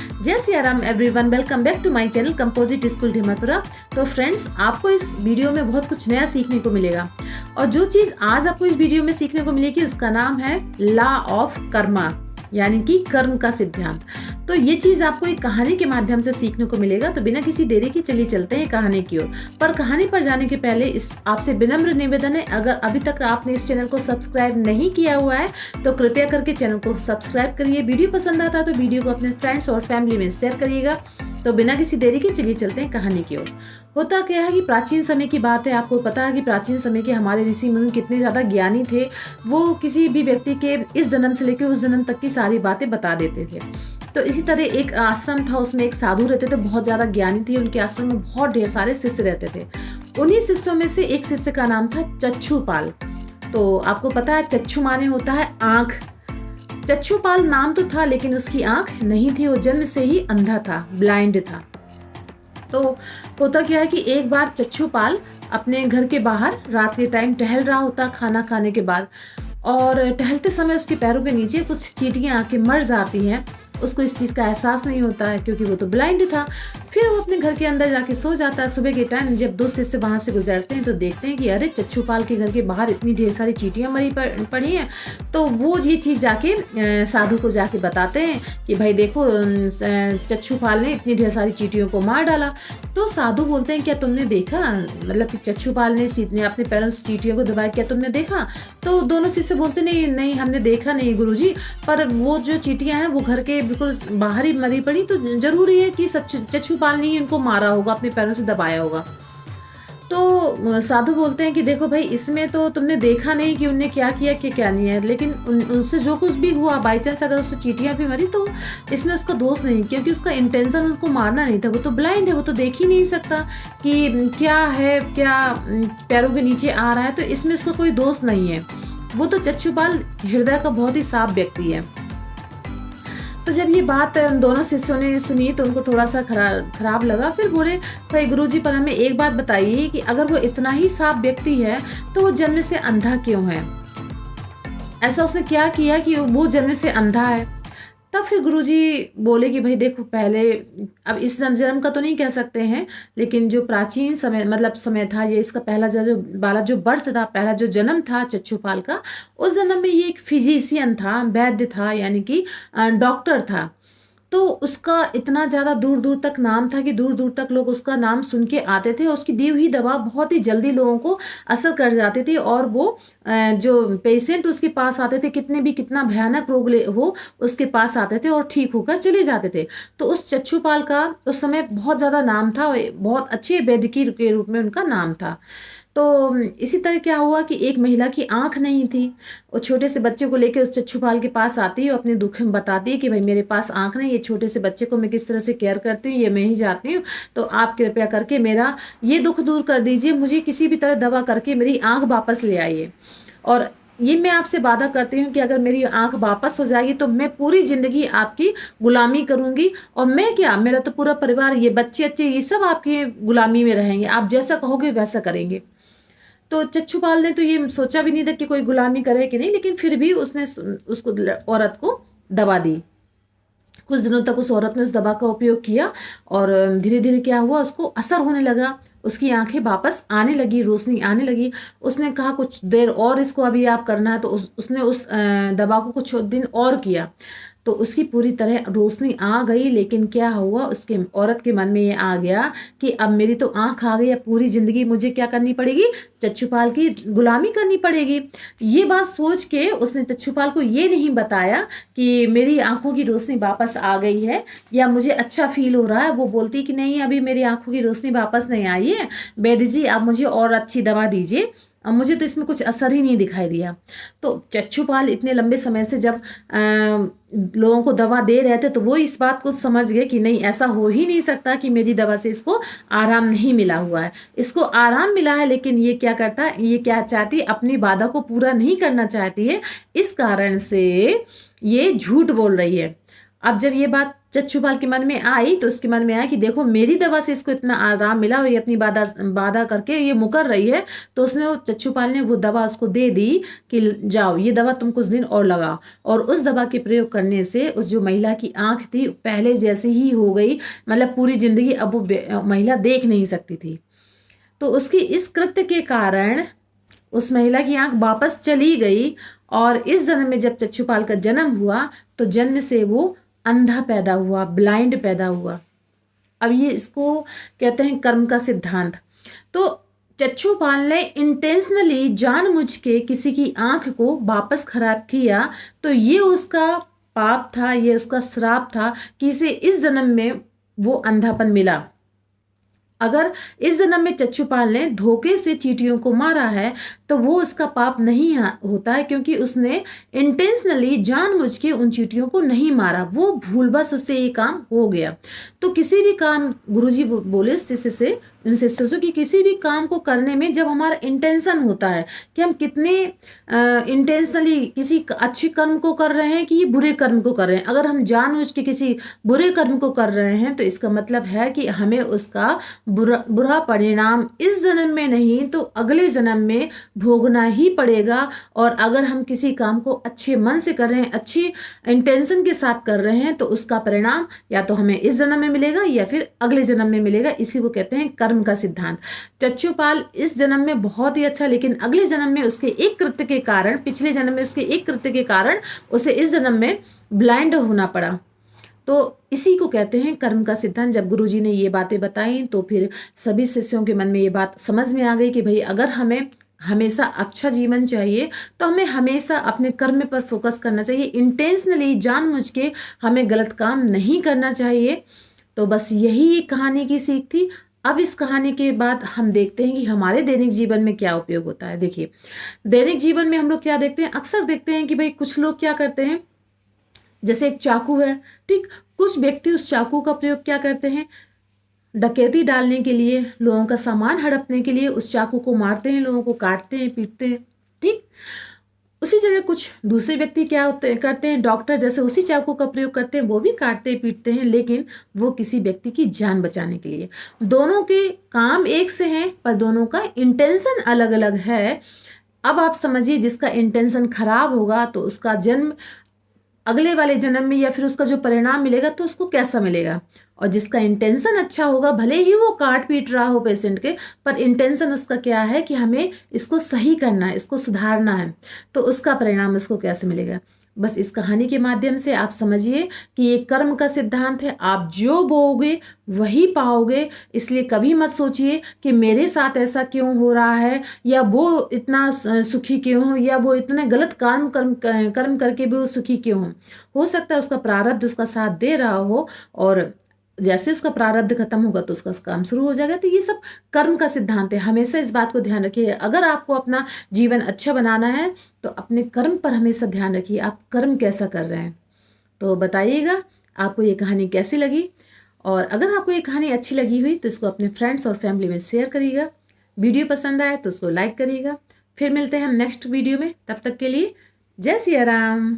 जय Siya Ram everyone, welcome back to my channel composite school Dhimapura. तो friends, आपको इस वीडियो में बहुत कुछ नया सीखने को मिलेगा और जो चीज़ आज आपको इस वीडियो में सीखने को मिलेगी उसका नाम है लॉ ऑफ कर्मा, यानी कि कर्म का सिद्धांत। तो ये चीज़ आपको एक कहानी के माध्यम से सीखने को मिलेगा। तो बिना किसी देरी के चलिए चलते हैं कहानी की ओर। पर कहानी पर जाने के पहले इस आपसे विनम्र निवेदन है, अगर अभी तक आपने इस चैनल को सब्सक्राइब नहीं किया हुआ है तो कृपया करके चैनल को सब्सक्राइब करिए। वीडियो पसंद आता है तो वीडियो को अपने फ्रेंड्स और फैमिली में शेयर करिएगा। तो बिना किसी देरी के चलिए चलते हैं कहानी की ओर। होता क्या है कि प्राचीन समय की बात है। आपको पता है कि प्राचीन समय के हमारे ऋषि मुनि कितने ज़्यादा ज्ञानी थे। वो किसी भी व्यक्ति के इस जन्म से लेकर उस जन्म तक की सारी बातें बता देते थे। तो इसी तरह एक आश्रम था, उसमें एक साधु रहते थे, बहुत ज़्यादा ज्ञानी थे। उनके आश्रम में बहुत ढेर सारे शिष्य रहते थे। उन्हीं शिष्यों में से एक शिष्य का नाम था चक्षुपाल। तो आपको पता है चक्षु माने होता है आँख। चक्षुपाल नाम तो था लेकिन उसकी आंख नहीं थी, वो जन्म से ही अंधा था, ब्लाइंड था। तो होता क्या है कि एक बार चक्षुपाल अपने घर के बाहर रात के टाइम टहल रहा होता खाना खाने के बाद, और टहलते समय उसके पैरों के नीचे कुछ चींटियां आके मर जाती हैं। उसको इस चीज़ का एहसास नहीं होता है क्योंकि वो तो ब्लाइंड था। फिर वो अपने घर के अंदर जाके सो जाता है। सुबह के टाइम जब दो शिष्य वहाँ से गुजरते हैं तो देखते हैं कि अरे चक्षुपाल के घर के बाहर इतनी ढेर सारी चींटियाँ मरी पड़ी हैं। तो वो ये चीज़ जाके साधु को जाके बताते हैं कि भाई देखो चक्षुपाल ने इतनी ढेर सारी चींटियों को मार डाला। तो साधु बोलते हैं क्या तुमने देखा, मतलब कि चक्षुपाल ने अपने पैरों से चींटियों को दबाया, क्या तुमने देखा? तो दोनों शिष्य बोलते नहीं नहीं हमने देखा नहीं गुरुजी, पर वो जो चींटियाँ हैं वो घर के बिल्कुल बाहर ही मरी पड़ी, तो जरूरी है कि चक्षुपाल ने ही उनको मारा होगा, अपने पैरों से दबाया होगा। तो साधु बोलते हैं कि देखो भाई इसमें तो तुमने देखा नहीं कि उनने क्या किया कि क्या नहीं है, लेकिन उनसे जो कुछ भी हुआ बाई चांस अगर उससे चींटियां भी मरी तो इसमें उसका दोष नहीं, क्योंकि उसका इंटेंशन उनको मारना नहीं था। वो तो ब्लाइंड है, वो तो देख ही नहीं सकता कि क्या है, क्या पैरों के नीचे आ रहा है, तो इसमें उसका कोई दोष नहीं है। वो तो चक्षुपाल हृदय का बहुत ही साफ व्यक्ति है। तो जब ये बात दोनों शिष्यों ने सुनी तो उनको थोड़ा सा खराब लगा। फिर बोले भाई गुरुजी पर हमें एक बात बताइए कि अगर वो इतना ही साफ व्यक्ति है तो वो जन्म से अंधा क्यों है? ऐसा उसने क्या किया कि वो जन्म से अंधा है? तब फिर गुरुजी बोले कि भाई देखो पहले, अब इस जन्म का तो नहीं कह सकते हैं, लेकिन जो प्राचीन समय था, ये इसका पहला जो बर्थ था, पहला जो जन्म था चक्षुपाल का, उस जन्म में ये एक फिजिशियन था, वैद्य था, यानी कि डॉक्टर था। तो उसका इतना ज़्यादा दूर दूर तक नाम था कि दूर दूर तक लोग उसका नाम सुन के आते थे। उसकी दी हुई दवा बहुत ही जल्दी लोगों को असर कर जाती थी और वो जो पेशेंट उसके पास आते थे, कितना भयानक रोग हो उसके पास आते थे और ठीक होकर चले जाते थे। तो उस चक्षुपाल का उस समय बहुत ज़्यादा नाम था, बहुत अच्छे वैद्य के रूप में उनका नाम था। तो इसी तरह क्या हुआ कि एक महिला की आंख नहीं थी। वो छोटे से बच्चे को लेकर उस चक्षुपाल के पास आती है, अपने दुख में बताती है कि भाई मेरे पास आंख नहीं, ये छोटे से बच्चे को मैं किस तरह से केयर करती हूँ, ये मैं ही जाती हूँ, तो आप कृपया करके मेरा ये दुख दूर कर दीजिए, मुझे किसी भी तरह दवा करके मेरी आंख वापस ले आइए। और ये मैं आपसे वादा करती हूँ कि अगर मेरी आंख वापस हो जाएगी तो मैं पूरी जिंदगी आपकी गुलामी करूंगी। और मैं क्या, मेरा तो पूरा परिवार, ये बच्चे ये सब आपकी गुलामी में रहेंगे, आप जैसा कहोगे वैसा करेंगे। तो चक्षुपाल ने तो ये सोचा भी नहीं था कि कोई गुलामी करे कि नहीं, लेकिन फिर भी उसने उसको औरत को दवा दी। कुछ दिनों तक उस औरत ने उस दवा का उपयोग किया और धीरे धीरे क्या हुआ, उसको असर होने लगा, उसकी आंखें वापस आने लगी, रोशनी आने लगी। उसने कहा कुछ देर और इसको अभी आप करना है, तो उसने उस दवा को कुछ दिन और किया तो उसकी पूरी तरह रोशनी आ गई। लेकिन क्या हुआ, उसके औरत के मन में ये आ गया कि अब मेरी तो आंख आ गई, अब पूरी जिंदगी मुझे क्या करनी पड़ेगी, चक्षुपाल की गुलामी करनी पड़ेगी। ये बात सोच के उसने चक्षुपाल को ये नहीं बताया कि मेरी आंखों की रोशनी वापस आ गई है या मुझे अच्छा फील हो रहा है। वो बोलती कि नहीं अभी मेरी आंखों की रोशनी वापस नहीं आई है, वैद्य जी आप मुझे और अच्छी दवा दीजिए, अब मुझे तो इसमें कुछ असर ही नहीं दिखाई दिया। तो चक्षुपाल इतने लंबे समय से जब लोगों को दवा दे रहे थे तो वो इस बात को समझ गए कि नहीं ऐसा हो ही नहीं सकता कि मेरी दवा से इसको आराम नहीं मिला हुआ है, इसको आराम मिला है, लेकिन ये क्या करता है, ये क्या चाहती है, अपनी वादा को पूरा नहीं करना चाहती है, इस कारण से ये झूठ बोल रही है। अब जब ये बात चच्छुपाल के मन में आई तो उसके मन में आया कि देखो मेरी दवा से इसको इतना आराम मिला और ये अपनी बाधा करके ये मुकर रही है, तो उसने वो चच्छुपाल ने वो दवा उसको दे दी कि जाओ ये दवा तुम कुछ दिन और लगाओ। और उस दवा के प्रयोग करने से उस जो महिला की आंख थी पहले जैसी ही हो गई, मतलब पूरी जिंदगी अब वो महिला देख नहीं सकती थी। तो उसकी इस कृत्य के कारण उस महिला की आंख वापस चली गई और इस जन्म में जब चच्छुपाल का जन्म हुआ तो जन्म से वो अंधा पैदा हुआ, ब्लाइंड पैदा हुआ। अब ये इसको कहते हैं कर्म का सिद्धांत। तो चच्छुपाल ने इंटेंशनली जानबूझ के किसी की आंख को वापस खराब किया, तो ये उसका पाप था, ये उसका श्राप था कि इसे इस जन्म में वो अंधापन मिला। अगर इस जन्म में चच्छुपाल ने धोखे से चींटियों को मारा है तो वो उसका पाप नहीं होता है, क्योंकि उसने इंटेंशनली जानबूझ के उन चींटियों को नहीं मारा, वो भूलवश उससे ये काम हो गया। तो किसी भी काम, गुरुजी बोले शिष्य से, इन शिष्यों से, कि किसी भी काम को करने में जब हमारा इंटेंशन होता है कि हम कितने इंटेंशनली किसी अच्छे कर्म को कर रहे हैं कि ये बुरे कर्म को कर रहे हैं। अगर हम जानबूझ के किसी बुरे कर्म को कर रहे हैं तो इसका मतलब है कि हमें उसका बुरा परिणाम इस जन्म में नहीं तो अगले जन्म में भोगना ही पड़ेगा। और अगर हम किसी काम को अच्छे मन से कर रहे हैं, अच्छी इंटेंशन के साथ कर रहे हैं, तो उसका परिणाम या तो हमें इस जन्म में मिलेगा या फिर अगले जन्म में मिलेगा। इसी को कहते हैं कर्म का सिद्धांत। चच्छुपाल इस जन्म में बहुत ही अच्छा, लेकिन अगले जन्म में उसके एक कृत्य के कारण, पिछले जन्म में उसके एक कृत्य के कारण उसे इस जन्म में ब्लाइंड होना पड़ा। तो इसी को कहते हैं कर्म का सिद्धांत। जब गुरुजी ने ये बातें बताई तो फिर सभी शिष्यों के मन में ये बात समझ में आ गई कि भाई अगर हमें हमेशा अच्छा जीवन चाहिए तो हमें हमेशा अपने कर्म पर फोकस करना चाहिए, इंटेंशनली जानबूझ के हमें गलत काम नहीं करना चाहिए। तो बस यही कहानी की सीख थी। अब इस कहानी के बाद हम देखते हैं कि हमारे दैनिक जीवन में क्या उपयोग होता है। देखिए, दैनिक जीवन में हम लोग क्या देखते हैं, अक्सर देखते हैं कि भाई कुछ लोग क्या करते हैं, जैसे एक चाकू है, ठीक, कुछ व्यक्ति उस चाकू का प्रयोग क्या करते हैं, डकैती डालने के लिए, लोगों का सामान हड़पने के लिए उस चाकू को मारते हैं, लोगों को काटते हैं, पीटते हैं, ठीक। उसी जगह कुछ दूसरे व्यक्ति क्या करते हैं, डॉक्टर जैसे उसी चाकू का प्रयोग करते हैं, वो भी काटते पीटते हैं, लेकिन वो किसी व्यक्ति की जान बचाने के लिए। दोनों के काम एक से हैं पर दोनों का इंटेंशन अलग अलग है। अब आप समझिए, जिसका इंटेंशन खराब होगा तो उसका जन्म अगले वाले जन्म में या फिर उसका जो परिणाम मिलेगा तो उसको कैसा मिलेगा। और जिसका इंटेंशन अच्छा होगा, भले ही वो काट पीट रहा हो पेशेंट के, पर इंटेंशन उसका क्या है कि हमें इसको सही करना है, इसको सुधारना है, तो उसका परिणाम उसको कैसे मिलेगा। बस इस कहानी के माध्यम से आप समझिए कि ये कर्म का सिद्धांत है। आप जो बोओगे वही पाओगे। इसलिए कभी मत सोचिए कि मेरे साथ ऐसा क्यों हो रहा है, या वो इतना सुखी क्यों हो, या वो इतने गलत कर्म करके भी वो सुखी क्यों हो सकता है उसका प्रारब्ध उसका साथ दे रहा हो, और जैसे उसका प्रारब्ध खत्म होगा तो उसका काम शुरू हो जाएगा। तो ये सब कर्म का सिद्धांत है। हमेशा इस बात को ध्यान रखिए, अगर आपको अपना जीवन अच्छा बनाना है तो अपने कर्म पर हमेशा ध्यान रखिए, आप कर्म कैसा कर रहे हैं। तो बताइएगा आपको ये कहानी कैसी लगी, और अगर आपको ये कहानी अच्छी लगी हुई तो इसको अपने फ्रेंड्स और फैमिली में शेयर करिएगा। वीडियो पसंद आए तो उसको लाइक करिएगा। फिर मिलते हैं हम नेक्स्ट वीडियो में, तब तक के लिए जय सिया राम।